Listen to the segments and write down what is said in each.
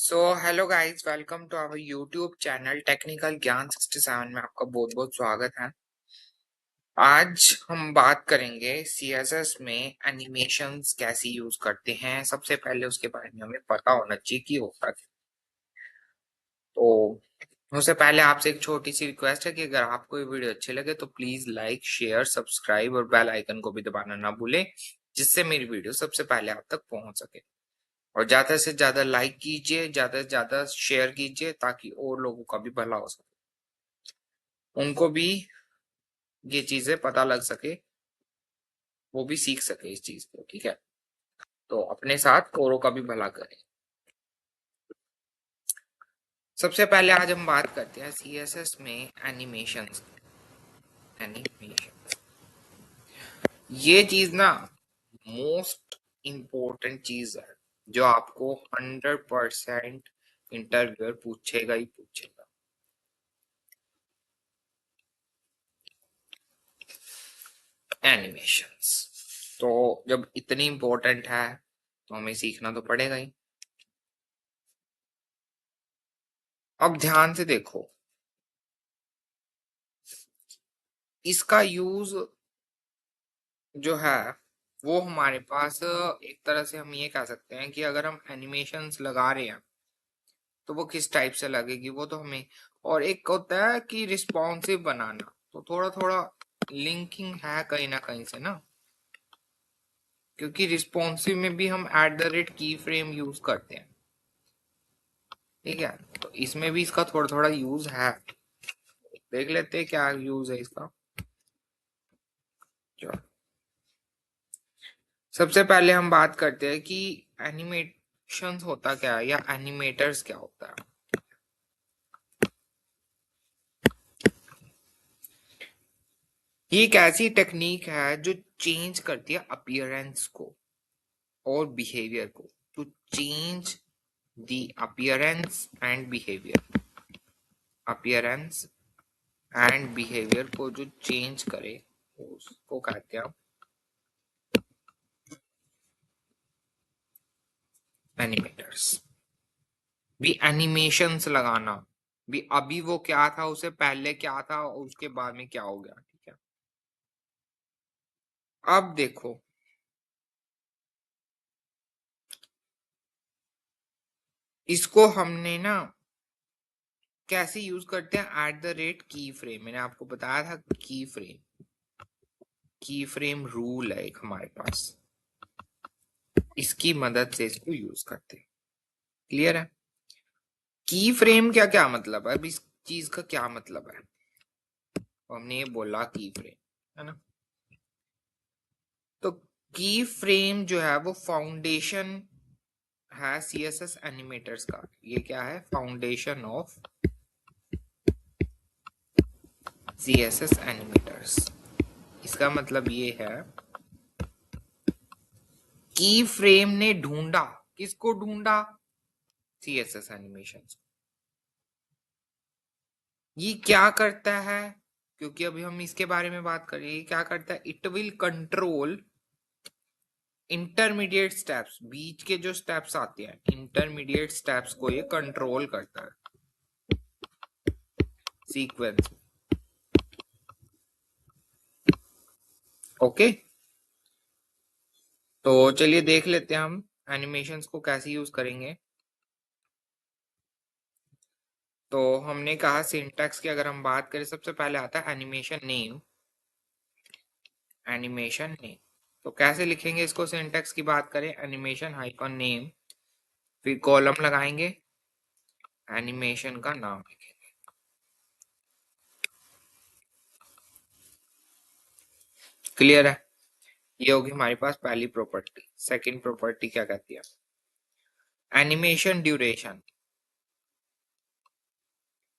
So hello guys, welcome to our YouTube channel technical Gyan 67 में आपका बहुत बहुत स्वागत है। आज हम बात करेंगे सीएसएस में एनिमेशंस कैसे यूज करते हैं। सबसे पहले उसके बारे में हमें पता होना चाहिए कि होता क्या। तो उससे पहले आपसे एक छोटी सी रिक्वेस्ट है कि अगर आपको ये वीडियो अच्छी लगे तो प्लीज लाइक, शेयर, सब्सक्राइब और बेल आइकन को भी दबाना ना भूलें, जिससे मेरी वीडियो सबसे पहले आप तक पहुंच सके। और ज्यादा से ज्यादा लाइक कीजिए, ज्यादा से ज्यादा शेयर कीजिए, ताकि और लोगों का भी भला हो सके, उनको भी ये चीजें पता लग सके, वो भी सीख सके इस चीज को। ठीक है, तो अपने साथ औरों का भी भला करें। सबसे पहले आज हम बात करते हैं सीएसएस में एनिमेशंस। एनिमेशन ये चीज ना मोस्ट इम्पोर्टेंट चीज है, जो आपको 100% इंटरव्यूअर पूछेगा ही पूछेगा। एनिमेशंस तो जब इतनी इम्पोर्टेंट है तो हमें सीखना तो पड़ेगा ही। अब ध्यान से देखो, इसका यूज जो है वो हमारे पास एक तरह से हम ये कह सकते हैं कि अगर हम एनिमेशंस लगा रहे हैं तो वो किस टाइप से लगेगी वो तो हमें। और एक होता है कि रिस्पॉन्सिव बनाना, तो थोड़ा थोड़ा लिंकिंग है कहीं ना कहीं से ना, क्योंकि रिस्पॉन्सिव में भी हम @ की फ्रेम यूज करते हैं। ठीक है, तो इसमें भी इसका थोड़ा थोड़ा यूज है। देख लेते हैं क्या यूज है इसका। चलो, सबसे पहले हम बात करते हैं कि एनिमेशन होता क्या है या एनिमेटर्स क्या होता है। ये एक ऐसी टेक्निक है जो चेंज करती है अपीयरेंस को और बिहेवियर को। To change the appearance and behaviour, appearance and behaviour को जो चेंज करे उसको कहते हैं एनिमेटर्स। भी एनिमेशंस लगाना भी, अभी वो क्या था, उसे पहले क्या था और उसके बाद में क्या हो गया। ठीक है, अब देखो, इसको हमने ना कैसे यूज करते हैं। @की फ्रेम, मैंने आपको बताया था की फ्रेम। की फ्रेम रूल है एक हमारे पास, इसकी मदद से इसको यूज करते हैं। क्लियर है। की फ्रेम क्या क्या मतलब है, अब इस चीज का क्या मतलब है। तो हमने ये बोला की फ्रेम है ना, तो की फ्रेम जो है वो फाउंडेशन है सीएसएस एनिमेटर्स का। ये क्या है, फाउंडेशन ऑफ सीएसएस एनिमेटर्स। इसका मतलब ये है की फ्रेम ने ढूंढा, किसको ढूंढा, सीएसएस एनिमेशन। ये क्या करता है, क्योंकि अभी हम इसके बारे में बात करें, ये क्या करता है, it will control intermediate steps. बीच के जो स्टेप्स आते हैं, इंटरमीडिएट स्टेप्स को ये कंट्रोल करता है सीक्वेंस। ओके, तो चलिए देख लेते हैं हम एनिमेशंस को कैसे यूज करेंगे। तो हमने कहा सिंटैक्स की अगर हम बात करें, सबसे पहले आता है एनिमेशन नेम। एनिमेशन नेम तो कैसे लिखेंगे इसको, सिंटैक्स की बात करें, एनिमेशन हाइफन नेम, फिर कॉलम लगाएंगे, एनिमेशन का नाम लिखेंगे। क्लियर है, ये होगी हमारे पास पहली प्रॉपर्टी। सेकंड प्रॉपर्टी क्या कहती है, एनिमेशन ड्यूरेशन,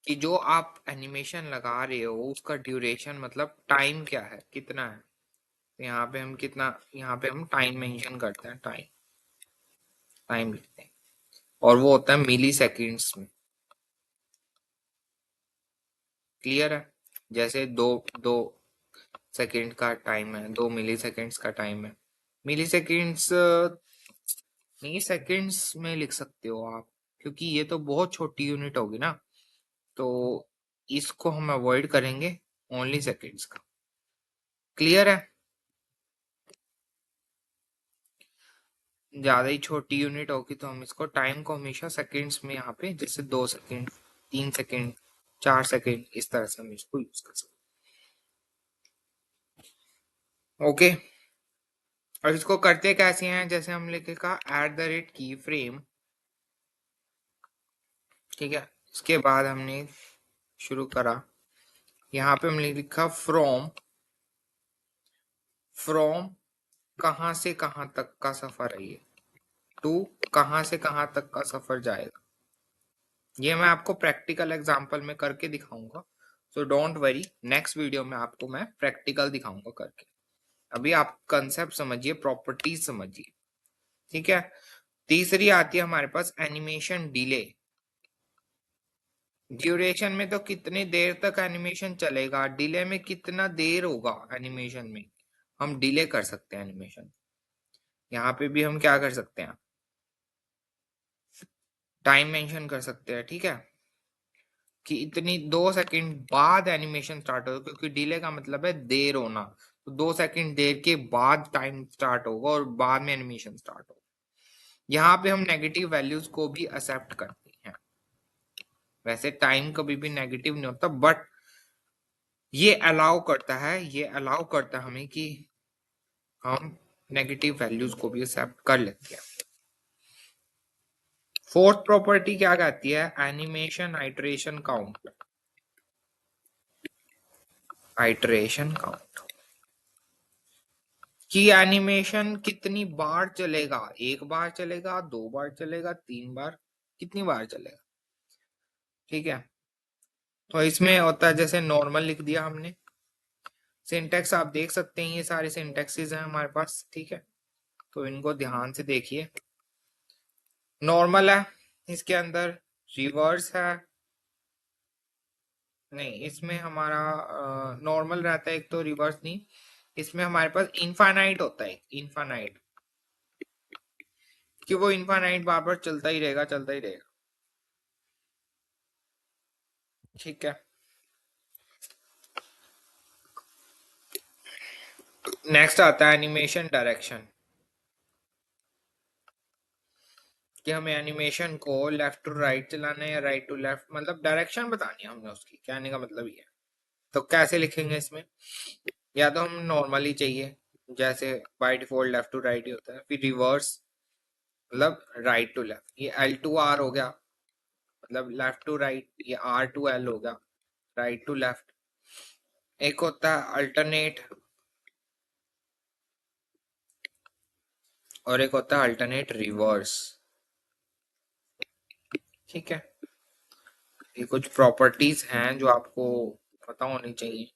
कि जो आप एनिमेशन लगा रहे हो उसका ड्यूरेशन मतलब टाइम क्या है, कितना है। तो यहाँ पे हम कितना, यहाँ पे हम टाइम मेंशन करते हैं, टाइम, टाइम लिखते हैं, और वो होता है मिली सेकेंड्स में। क्लियर है, जैसे दो दो सेकेंड का टाइम है, 2 मिली सेकेंड्स का टाइम है। मिली सेकेंड्स नहीं, सेकेंड्स में लिख सकते हो आप, क्योंकि ये तो बहुत छोटी यूनिट होगी ना, तो इसको हम अवॉइड करेंगे ओनली सेकेंड्स का। क्लियर है? ज्यादा ही छोटी यूनिट होगी तो हम इसको टाइम को हमेशा सेकेंड्स में यहाँ पे, जैसे 2 सेकेंड, 3 सेकेंड, 4 सेकेंड, इस तरह से हम इसको यूज कर सकते हैं। ओके, और इसको करते कैसे हैं, जैसे हम लिखे का @ की फ्रेम, ठीक है। इसके बाद हमने शुरू करा, यहाँ पे हमने लिखा फ्रॉम, फ्रॉम कहाँ से कहाँ तक का सफर है ये, टू कहाँ से कहाँ तक का सफर जाएगा। ये मैं आपको प्रैक्टिकल एग्जांपल में करके दिखाऊंगा, so don't worry, next video में आपको मैं प्रैक्टिकल दिखाऊंगा करके। अभी आप कंसेप्ट समझिए, प्रॉपर्टीज समझिए, ठीक है। तीसरी आती है हमारे पास एनिमेशन डिले। ड्यूरेशन में तो कितनी देर तक एनिमेशन चलेगा, डिले में कितना देर होगा एनिमेशन में, हम डिले कर सकते हैं एनिमेशन। यहाँ पे भी हम क्या कर सकते हैं, टाइम मेंशन कर सकते हैं, ठीक है, कि इतनी 2 सेकंड बाद एनिमेशन स्टार्ट होगा, क्योंकि डिले का मतलब है देर होना, तो 2 सेकंड देर के बाद टाइम स्टार्ट होगा और बाद में एनिमेशन स्टार्ट होगा। यहाँ पे हम नेगेटिव वैल्यूज को भी एक्सेप्ट करते हैं, वैसे टाइम कभी भी नेगेटिव नहीं होता, बट ये अलाउ करता है, ये अलाउ करता है हमें कि हम नेगेटिव वैल्यूज को भी एक्सेप्ट कर लेते हैं। फोर्थ प्रॉपर्टी क्या कहती है, animation iteration count, iteration count कि एनिमेशन कितनी बार चलेगा, 1 बार चलेगा, 2 बार चलेगा, 3 बार, कितनी बार चलेगा, ठीक है। तो इसमें होता है, जैसे नॉर्मल लिख दिया हमने, सिंटेक्स आप देख सकते हैं, ये सारे सिंटेक्सेस हैं हमारे पास, ठीक है, तो इनको ध्यान से देखिए। नॉर्मल है, इसके अंदर रिवर्स है, नहीं इसमें हमारा नॉर्मल रहता है एक, तो रिवर्स नहीं, इसमें हमारे पास इनफाइनाइट होता है, इनफाइनाइट, कि वो इनफाइनाइट बार बार चलता ही रहेगा, चलता ही रहेगा, ठीक है। नेक्स्ट आता है एनिमेशन डायरेक्शन, कि हमें एनिमेशन को लेफ्ट टू राइट चलाना है या राइट टू लेफ्ट, मतलब डायरेक्शन बतानी है हमने उसकी, कहने का मतलब ये है। तो कैसे लिखेंगे इसमें, या तो हम नॉर्मली चाहिए, जैसे by default left to right ही होता है, फिर रिवर्स मतलब राइट टू लेफ्ट, ये L to R हो गया, मतलब लेफ्ट टू राइट, ये R to L हो गया, राइट टू लेफ्ट। एक होता है अल्टरनेट, और एक होता है अल्टरनेट रिवर्स, ठीक है। ये कुछ प्रॉपर्टीज हैं जो आपको पता होनी चाहिए।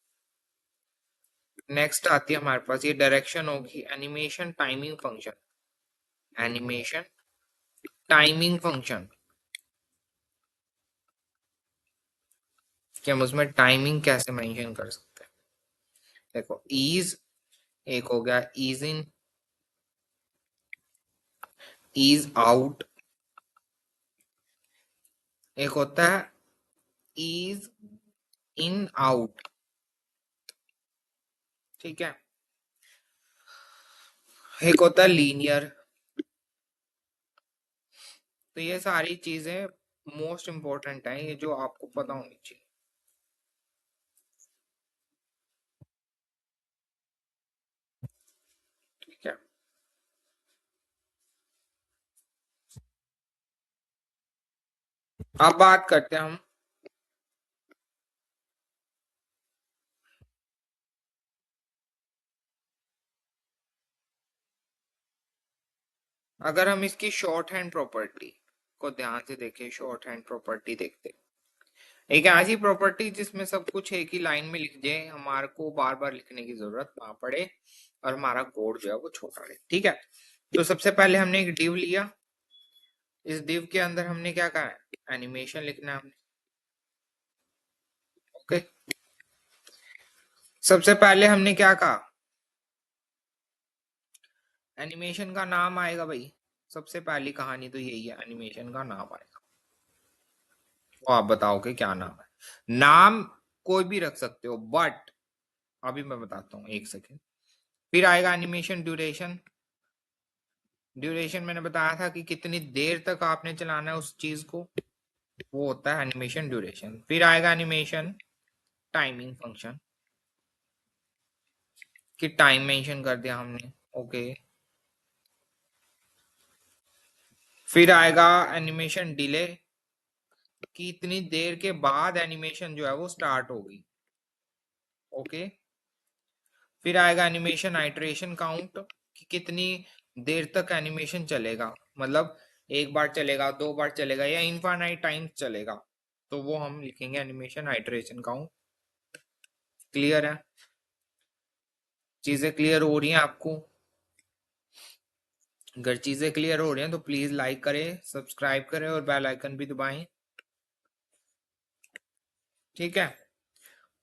नेक्स्ट आती है हमारे पास, ये डायरेक्शन होगी animation timing function, animation timing function, कि हम उसमें टाइमिंग कैसे मेंशन कर सकते हैं। देखो ईज, एक हो गया ईज इन, ईज आउट, एक होता है ईज इन आउट, ठीक है। एक होता है लीनियर। तो ये सारी चीजें मोस्ट इंपॉर्टेंट है, ये जो आपको पता होनी चाहिए, ठीक है। अब बात करते हैं हम, अगर हम इसकी शॉर्ट हैंड प्रॉपर्टी को ध्यान से देखें, शॉर्ट हैंड प्रॉपर्टी देखते हैं, एक ऐसी प्रॉपर्टी जिसमें सब कुछ एक ही लाइन में लिख जाए, हमारे को बार बार लिखने की जरूरत ना पड़े, और हमारा कोड जो है वो छोटा रहे, ठीक है। तो सबसे पहले हमने एक डिव लिया, इस डिव के अंदर हमने क्या कहा है, एनिमेशन लिखना है हमने, ओके। सबसे पहले हमने क्या कहा, एनिमेशन का नाम आएगा भाई, सबसे पहली कहानी तो यही है, एनिमेशन का नाम आएगा, तो आप बताओ कि क्या नाम है। नाम कोई भी रख सकते हो, बट अभी मैं बताता हूँ, एक सेकेंड। फिर आएगा एनिमेशन ड्यूरेशन। ड्यूरेशन मैंने बताया था कि कितनी देर तक आपने चलाना है उस चीज को, वो होता है एनिमेशन ड्यूरेशन। फिर आएगा एनिमेशन टाइमिंग फंक्शन, कि टाइम मेंशन कर दिया हमने, ओके। फिर आएगा एनिमेशन डिले, कि इतनी देर के बाद एनिमेशन जो है वो स्टार्ट होगी, ओके। फिर आएगा एनिमेशन आइटरेशन काउंट, कि कितनी देर तक एनिमेशन चलेगा, मतलब एक बार चलेगा, दो बार चलेगा, या इनफाइनाइट टाइम्स चलेगा, तो वो हम लिखेंगे एनिमेशन आइटरेशन काउंट। क्लियर है? चीजें क्लियर हो रही हैं आपको? अगर चीजें क्लियर हो रही हैं तो प्लीज लाइक करें, सब्सक्राइब करें और बेल आइकन भी दबाएं। ठीक है।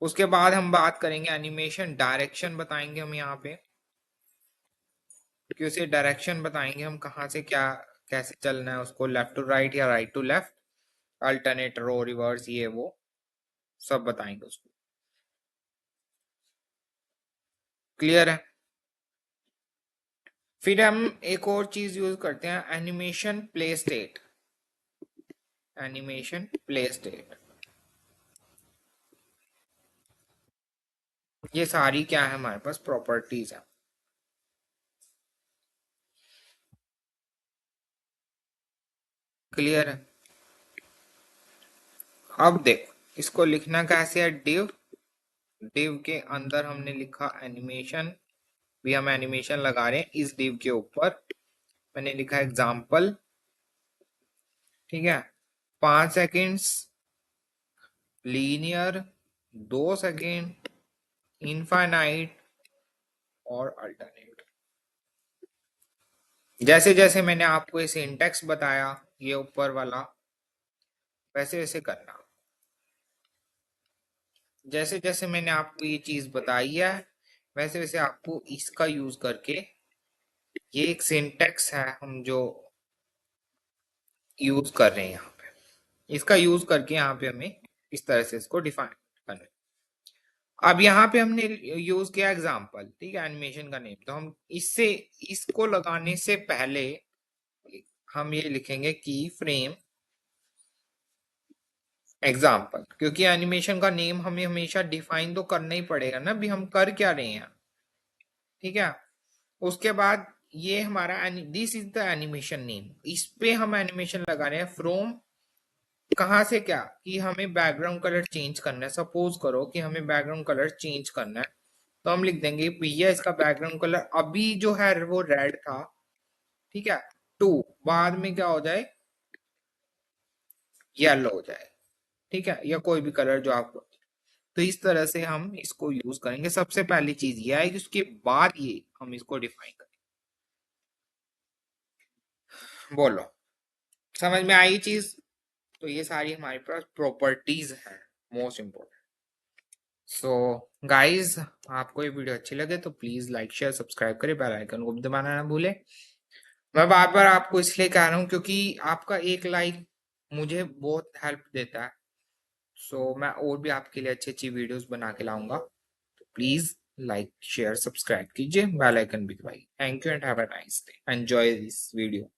उसके बाद हम बात करेंगे एनिमेशन डायरेक्शन, बताएंगे हम यहाँ पे, कि उसे डायरेक्शन बताएंगे हम, कहाँ से क्या कैसे चलना है उसको, लेफ्ट टू राइट या right to left, alternate, row, reverse, ये वो सब बताएंगे उसको। क्लियर है? फिर हम एक और चीज यूज करते हैं, animation play state. Animation play state, ये सारी क्या है हमारे पास, प्रॉपर्टीज है। क्लियर है? अब देखो, इसको लिखना कैसे है, डिव। डिव के अंदर हमने लिखा एनिमेशन, भी हम एनिमेशन लगा रहे हैं इस डिव के ऊपर। मैंने लिखा एग्जाम्पल, ठीक है। 5 सेकेंड्स, लीनियर, 2 सेकेंड, इनफाइनाइट और अल्टरनेट। जैसे जैसे मैंने आपको ये सिंटेक्स बताया, ये ऊपर वाला, वैसे वैसे करना। जैसे जैसे मैंने आपको ये चीज बताई है, वैसे वैसे आपको इसका यूज करके, ये एक सिंटेक्स है हम जो यूज कर रहे हैं यहाँ पे, इसका यूज करके यहाँ पे हमें इस तरह से इसको डिफाइन करना है। अब यहाँ पे हमने यूज किया एग्जाम्पल, ठीक है, एनिमेशन का नेम, तो हम इससे, इसको लगाने से पहले हम ये लिखेंगे की फ्रेम एग्जाम्पल, क्योंकि एनिमेशन का नेम हमें हमेशा डिफाइन तो करना ही पड़ेगा ना, भी हम कर क्या रहे हैं। ठीक है। उसके बाद ये हमारा this is the animation name, इस पे हम एनिमेशन लगा रहे हैं फ्रॉम, कहाँ से, क्या कि हमें बैकग्राउंड कलर चेंज करना है। सपोज करो कि हमें बैकग्राउंड कलर चेंज करना है, तो हम लिख देंगे भैया इसका बैकग्राउंड कलर अभी जो है वो रेड था, ठीक है, टू बाद में क्या हो जाए, येलो हो जाए, ठीक है, या कोई भी कलर जो आपको। तो इस तरह से हम इसको यूज करेंगे। सबसे पहली चीज ये है कि उसके बाद ये हम इसको डिफाइन करें। बोलो, समझ में आई चीज? तो ये सारी हमारे पास प्रॉपर्टीज हैं, मोस्ट इम्पोर्टेंट। सो गाइस, आपको ये वीडियो अच्छी लगे तो प्लीज लाइक शेयर सब्सक्राइब करें, बेल आइकन को भी दबाना ना भूले। मैं बार बार आपको इसलिए कह रहा हूँ क्योंकि आपका एक लाइक मुझे बहुत हेल्प देता है। सो मैं और भी आपके लिए अच्छी अच्छी वीडियोस बना के लाऊंगा, तो प्लीज लाइक शेयर सब्सक्राइब कीजिए, बेल आइकन भी दबाइए। Thank you and have a nice day, enjoy this video.